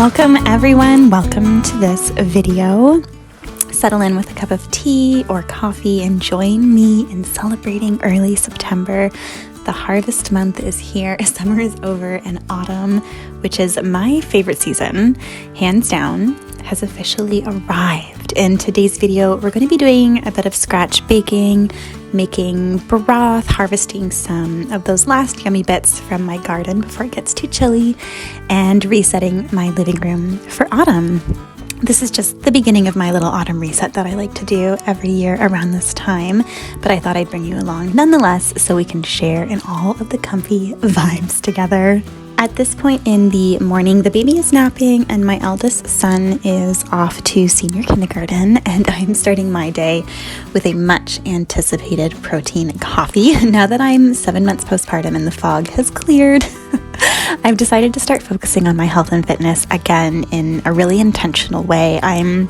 Welcome everyone, welcome to this video. Settle in with a cup of tea or coffee and join me in celebrating early September. The harvest month is here, summer is over, and autumn, which is my favorite season, hands down, has officially arrived. In today's video, we're going to be doing a bit of scratch baking, making broth, harvesting some of those last yummy bits from my garden before it gets too chilly, and resetting my living room for autumn. This is just the beginning of my little autumn reset that I like to do every year around this time, but I thought I'd bring you along nonetheless so we can share in all of the comfy vibes together. At this point in the morning, the baby is napping and my eldest son is off to senior kindergarten, and I'm starting my day with a much anticipated protein coffee. Now that I'm 7 months postpartum and the fog has cleared, I've decided to start focusing on my health and fitness again in a really intentional way. I'm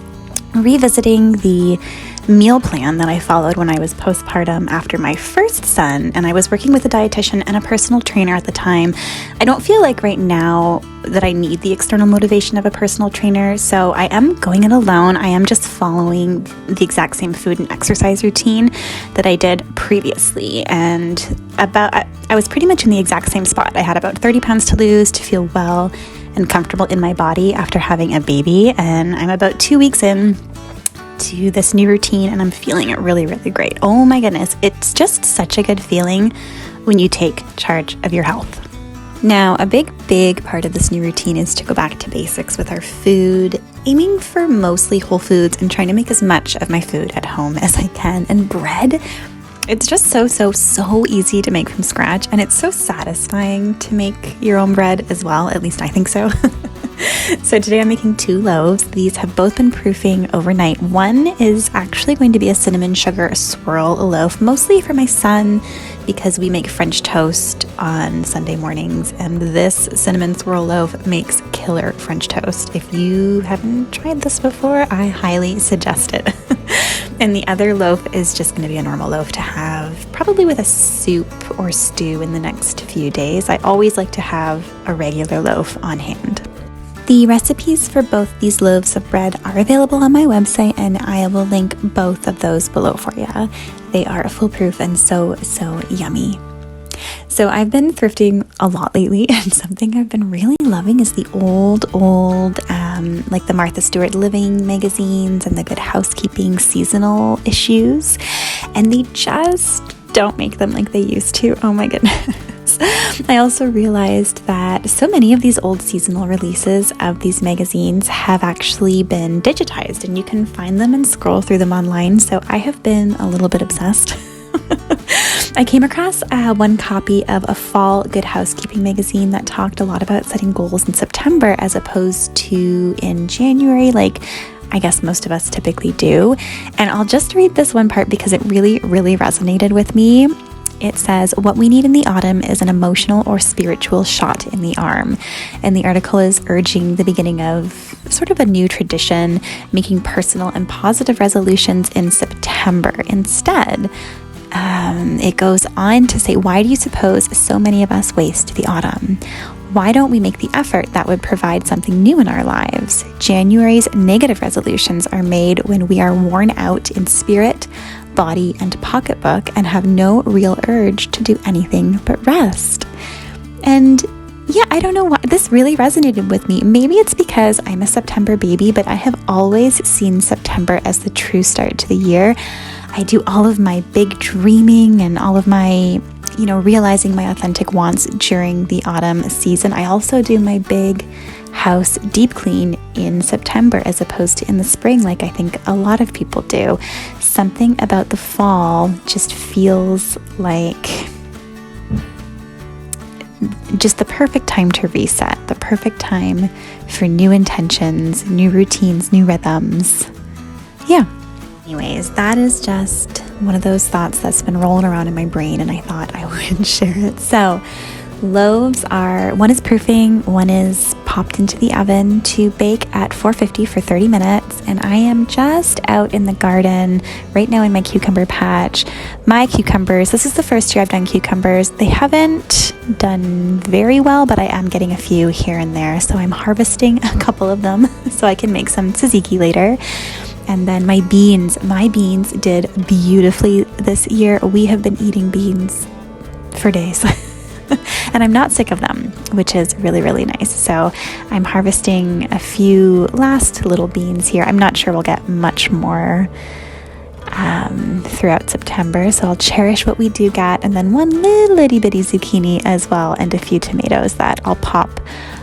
revisiting the meal plan that I followed when I was postpartum after my first son, and I was working with a dietitian and a personal trainer at the time. I don't feel like right now that I need the external motivation of a personal trainer, so I am going it alone. I am just following the exact same food and exercise routine that I did previously, and I was pretty much in the exact same spot. I had about 30 pounds to lose to feel well and comfortable in my body after having a baby, and I'm about 2 weeks in to this new routine and I'm feeling it really, really great. Oh my goodness, it's just such a good feeling when you take charge of your health. Now, a big part of this new routine is to go back to basics with our food, aiming for mostly whole foods and trying to make as much of my food at home as I can. And bread, it's just so easy to make from scratch, and it's so satisfying to make your own bread as well. At least I think so. So today I'm making 2 loaves. These have both been proofing overnight. One is actually going to be a cinnamon sugar swirl loaf, mostly for my son because we make French toast on Sunday mornings, and this cinnamon swirl loaf makes killer French toast. If you haven't tried this before, I highly suggest it. And the other loaf is just going to be a normal loaf to have probably with a soup or stew in the next few days. I always like to have a regular loaf on hand. The recipes for both these loaves of bread are available on my website, and I will link both of those below for you. They are foolproof and so yummy. So I've been thrifting a lot lately, and something I've been really loving is the old, like the Martha Stewart Living magazines and the Good Housekeeping seasonal issues, and they just don't make them like they used to. Oh my goodness. I also realized that so many of these old seasonal releases of these magazines have actually been digitized, and you can find them and scroll through them online, so I have been a little bit obsessed. I came across one copy of a fall Good Housekeeping magazine that talked a lot about setting goals in September as opposed to in January, like I guess most of us typically do. And I'll just read this one part because it really resonated with me. It says, "What we need in the autumn is an emotional or spiritual shot in the arm." And the article is urging the beginning of sort of a new tradition, making personal and positive resolutions in September instead. It goes on to say, why do you suppose so many of us waste the autumn? Why don't we make the effort that would provide something new in our lives? January's negative resolutions are made when we are worn out in spirit, body, and pocketbook and have no real urge to do anything but rest. And yeah, I don't know why this really resonated with me. Maybe it's because I'm a September baby, but I have always seen September as the true start to the year. I do all of my big dreaming and all of my, realizing my authentic wants during the autumn season. I also do my big house deep clean in September as opposed to in the spring, like I think a lot of people do. Something about the fall just feels like just the perfect time to reset, the perfect time for new intentions, new routines, new rhythms. Yeah. Anyways, that is just one of those thoughts that's been rolling around in my brain, and I thought I would share it. So Loaves are, one is proofing, one is popped into the oven to bake at 450 for 30 minutes. And I am just out in the garden right now in my cucumber patch. My cucumbers, this is the first year I've done cucumbers. They haven't done very well, but I am getting a few here and there. So I'm harvesting a couple of them so I can make some tzatziki later. And then my beans did beautifully this year. We have been eating beans for days. And I'm not sick of them, which is really, really nice. So I'm harvesting a few last little beans here. I'm not sure we'll get much more throughout September, so I'll cherish what we do get. And then one little itty bitty zucchini as well, and a few tomatoes that I'll pop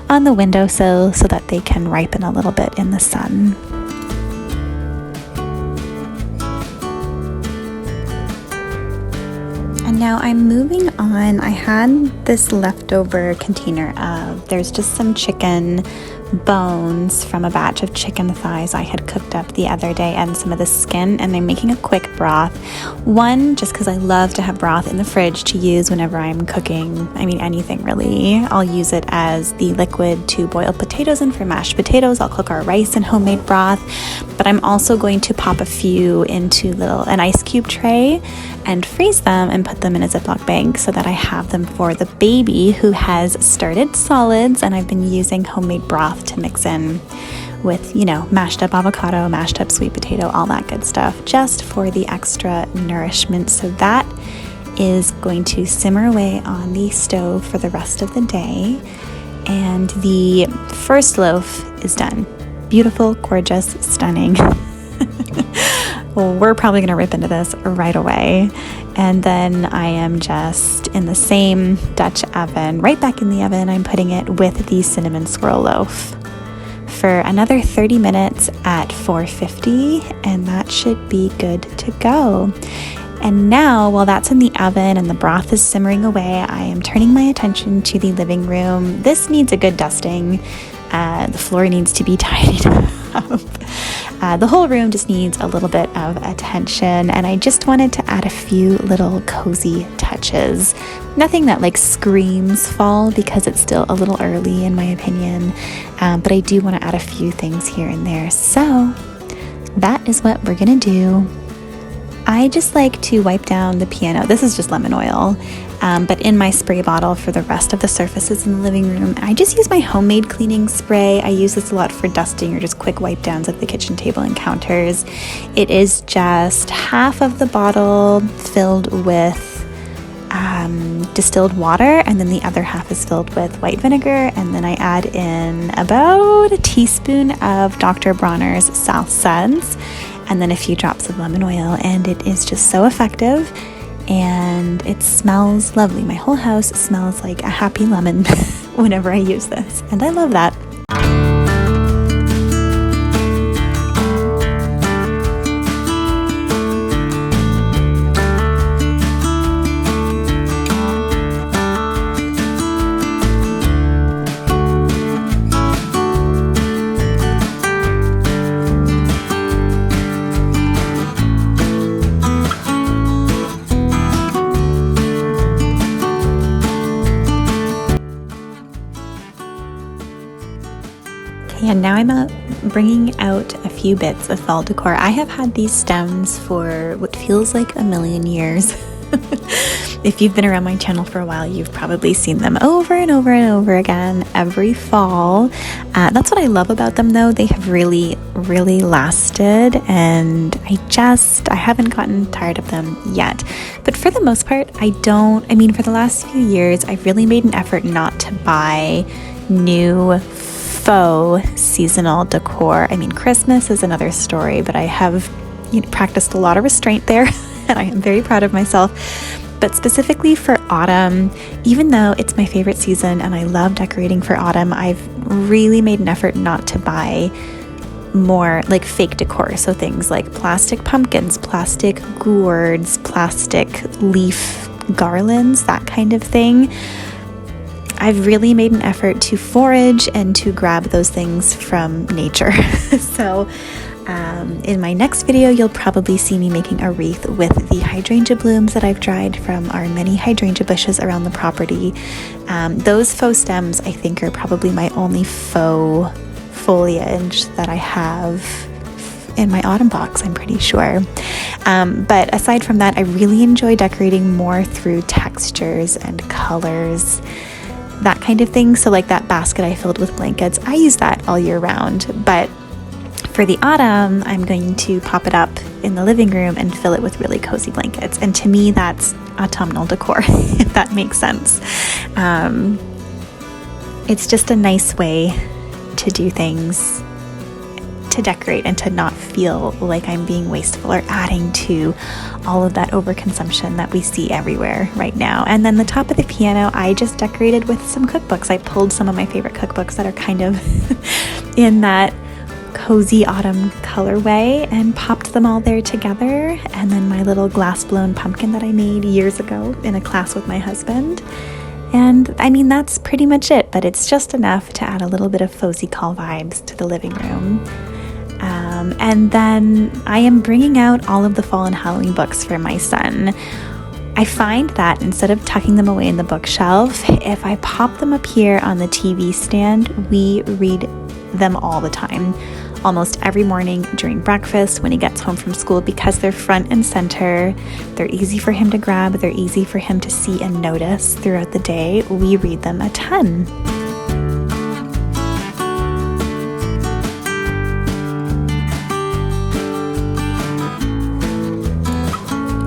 on the windowsill so that they can ripen a little bit in the sun. And now I'm moving on. I had this leftover container of, there's just some chicken bones from a batch of chicken thighs I had cooked up the other day and some of the skin, and I'm making a quick broth. One, just because I love to have broth in the fridge to use whenever I'm cooking, anything really. I'll use it as the liquid to boil potatoes in for mashed potatoes. I'll cook our rice in homemade broth, but I'm also going to pop a few into an ice cube tray and freeze them and put them in a Ziploc bag so that I have them for the baby who has started solids, and I've been using homemade broth to mix in with, mashed up avocado, mashed up sweet potato, all that good stuff, just for the extra nourishment. So that is going to simmer away on the stove for the rest of the day. And the first loaf is done. Beautiful, gorgeous, stunning. Well, we're probably going to rip into this right away. And then I am just in the same Dutch oven, right back in the oven, I'm putting it with the cinnamon swirl loaf for another 30 minutes at 450, and that should be good to go. And now, while that's in the oven and the broth is simmering away, I am turning my attention to the living room. This needs a good dusting. The floor needs to be tidied up. The whole room just needs a little bit of attention, and I just wanted to add a few little cozy touches. Nothing that screams fall, because it's still a little early in my opinion, but I do want to add a few things here and there. So that is what we're gonna do. I just like to wipe down the piano. This is just lemon oil, but in my spray bottle for the rest of the surfaces in the living room, I just use my homemade cleaning spray. I use this a lot for dusting or just quick wipe downs of the kitchen table and counters. It is just half of the bottle filled with distilled water, and then the other half is filled with white vinegar, and then I add in about a teaspoon of Dr. Bronner's South Suds, and then a few drops of lemon oil, and it is just so effective, and it smells lovely. My whole house smells like a happy lemon whenever I use this, and I love that. And now I'm bringing out a few bits of fall decor. I have had these stems for what feels like a million years. If you've been around my channel for a while, you've probably seen them over and over and over again every fall. That's what I love about them though. They have really, really lasted, and I haven't gotten tired of them yet. But for the most part, for the last few years, I've really made an effort not to buy new faux seasonal decor. Christmas is another story, but I have practiced a lot of restraint there, and I am very proud of myself. But specifically for autumn, even though it's my favorite season and I love decorating for autumn, I've really made an effort not to buy more fake decor. So things like plastic pumpkins, plastic gourds, plastic leaf garlands, that kind of thing. I've really made an effort to forage and to grab those things from nature. So In my next video, you'll probably see me making a wreath with the hydrangea blooms that I've dried from our many hydrangea bushes around the property. Those faux stems, I think, are probably my only faux foliage that I have in my autumn box, I'm pretty sure. But aside from that, I really enjoy decorating more through textures and colors, that kind of thing. So like that basket I filled with blankets, I use that all year round. But for the autumn, I'm going to pop it up in the living room and fill it with really cozy blankets. And to me, that's autumnal decor, if that makes sense. It's just a nice way to do things, to decorate and to not feel like I'm being wasteful or adding to all of that overconsumption that we see everywhere right now. And then the top of the piano, I just decorated with some cookbooks. I pulled some of my favorite cookbooks that are kind of in that cozy autumn colorway and popped them all there together. And then my little glass blown pumpkin that I made years ago in a class with my husband. And I mean, that's pretty much it, but it's just enough to add a little bit of Fosy Call vibes to the living room. And then I am bringing out all of the fall and Halloween books for my son. I find that instead of tucking them away in the bookshelf, if I pop them up here on the TV stand, we read them all the time. Almost every morning during breakfast, when he gets home from school, because they're front and center, they're easy for him to grab, they're easy for him to see and notice throughout the day. We read them a ton.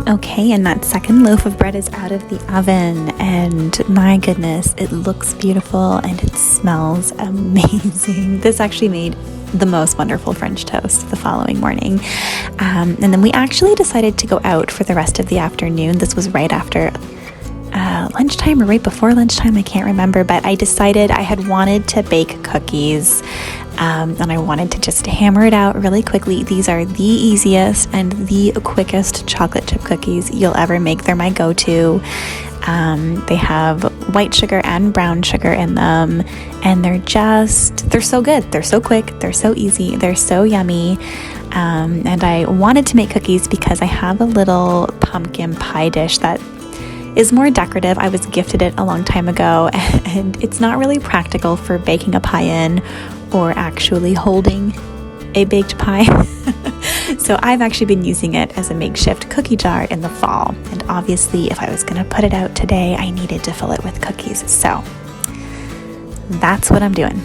Okay, and that second loaf of bread is out of the oven, and my goodness, it looks beautiful and it smells amazing. This actually made the most wonderful French toast the following morning. And then we actually decided to go out for the rest of the afternoon. This was right after lunchtime or right before lunchtime, I can't remember, but I decided I had wanted to bake cookies. And I wanted to just hammer it out really quickly. These are the easiest and the quickest chocolate chip cookies you'll ever make. They're my go-to. They have white sugar and brown sugar in them, and they're so good. They're so quick. They're so easy. They're so yummy. And I wanted to make cookies because I have a little pumpkin pie dish that is more decorative. I was gifted it a long time ago, and it's not really practical for baking a pie in or actually holding a baked pie. So I've actually been using it as a makeshift cookie jar in the fall. And obviously, if I was going to put it out today, I needed to fill it with cookies. So that's what I'm doing.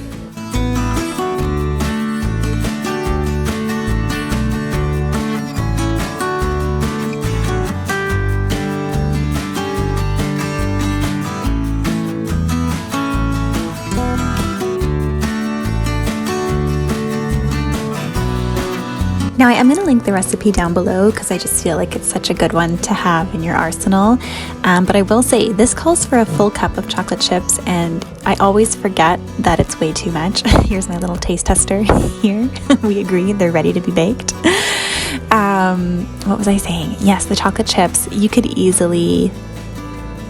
Now I am going to link the recipe down below because I just feel like it's such a good one to have in your arsenal. But I will say this calls for a full cup of chocolate chips, and I always forget that it's way too much. Here's my little taste tester here. We agree they're ready to be baked. What was I saying? Yes, the chocolate chips, you could easily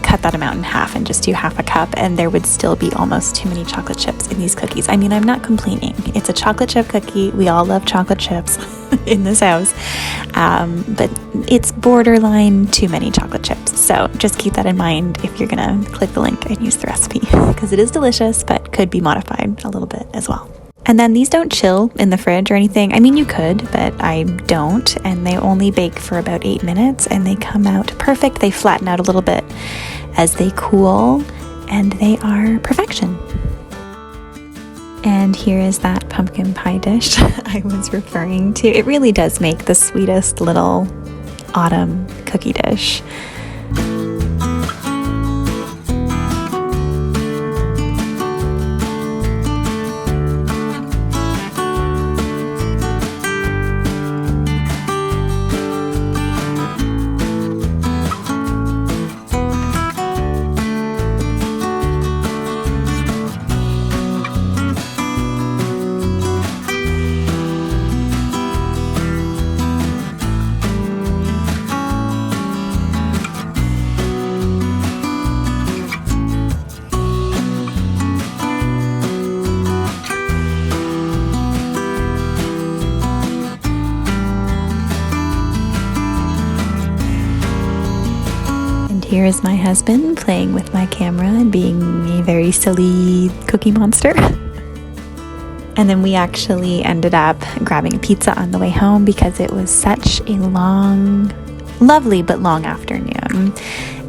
cut that amount in half and just do half a cup, and there would still be almost too many chocolate chips in these cookies. I mean, I'm not complaining. It's a chocolate chip cookie. We all love chocolate chips in this house, but it's borderline too many chocolate chips. So just keep that in mind if you're gonna click the link and use the recipe, because it is delicious, but could be modified a little bit as well. And then these don't chill in the fridge or anything. I mean, you could, but I don't. And they only bake for about 8 minutes, and they come out perfect. They flatten out a little bit as they cool, and they are perfection. And here is that pumpkin pie dish I was referring to. It really does make the sweetest little autumn cookie dish. here's my husband playing with my camera and being a very silly cookie monster. And then we actually ended up grabbing a pizza on the way home because it was such a lovely but long afternoon.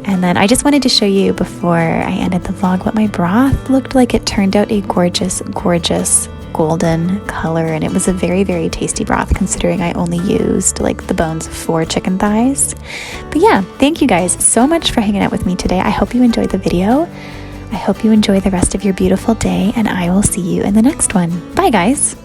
And then I just wanted to show you before I ended the vlog what my broth looked like. It turned out a gorgeous, gorgeous golden color, and it was a very, very tasty broth considering I only used like the bones of 4 chicken thighs. But yeah, thank you guys so much for hanging out with me today. I hope you enjoyed the video. I hope you enjoy the rest of your beautiful day, and I will see you in the next one. Bye guys.